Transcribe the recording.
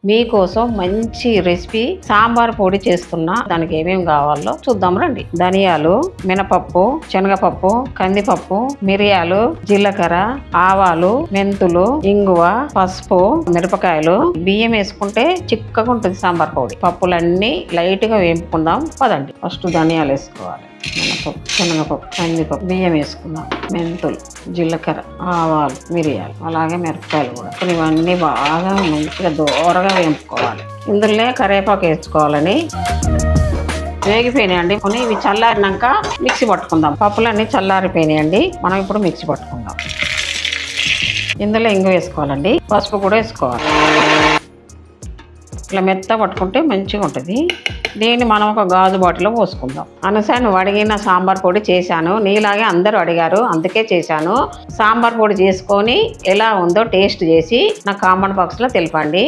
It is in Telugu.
మీకోసం మంచి రెసిపీ సాంబార్ పొడి చేస్తున్నా. దానికి ఏమేమి కావాలో చూద్దాం రండి. ధనియాలు, మినపప్పు, శనగపప్పు, కందిపప్పు, మిరియాలు, జీలకర్ర, ఆవాలు, మెంతులు, ఇంగువ, పసుపు, మిరపకాయలు, బియ్యం వేసుకుంటే చిక్కగా ఉంటుంది సాంబార్ పొడి. పప్పులన్నీ లైట్ గా వేపుకుందాం పదండి. ఫస్ట్ ధనియాలు వేసుకోవాలి, మినపప్పు, శనగపప్పు, కందిపప్పు, బియ్యం వేసుకుందాం, మెంతులు, జీలకర్ర, ఆవాలు, మిరియాలు, అలాగే మిరపకాయలు కూడా. ఇవన్నీ బాగా మంచిగా దూరగా వేపుకోవాలి. ఇందులో కరివేపాకు వేసుకోవాలని. వేగిపోయినాయండి కొన్ని. ఇవి చల్లారినాక మిక్సీ పట్టుకుందాం. పప్పులన్నీ చల్లారిపోయినాయండి, మనం ఇప్పుడు మిక్సీ పట్టుకుందాం. ఇందులో ఇంగు వేసుకోవాలండి, పసుపు కూడా వేసుకోవాలి. ఇట్లా మెత్త పట్టుకుంటే మంచిగా ఉంటుంది. దీన్ని మనం ఒక గాజు బాటిల్లో పోసుకుందాం. అనసా నువ్వు అడిగిన సాంబార్ పొడి చేశాను, నీలాగే అందరూ అడిగారు అందుకే చేశాను. సాంబార్ పొడి చేసుకొని ఎలా ఉందో టేస్ట్ చేసి నా కామెంట్ బాక్స్లో తెలపండి.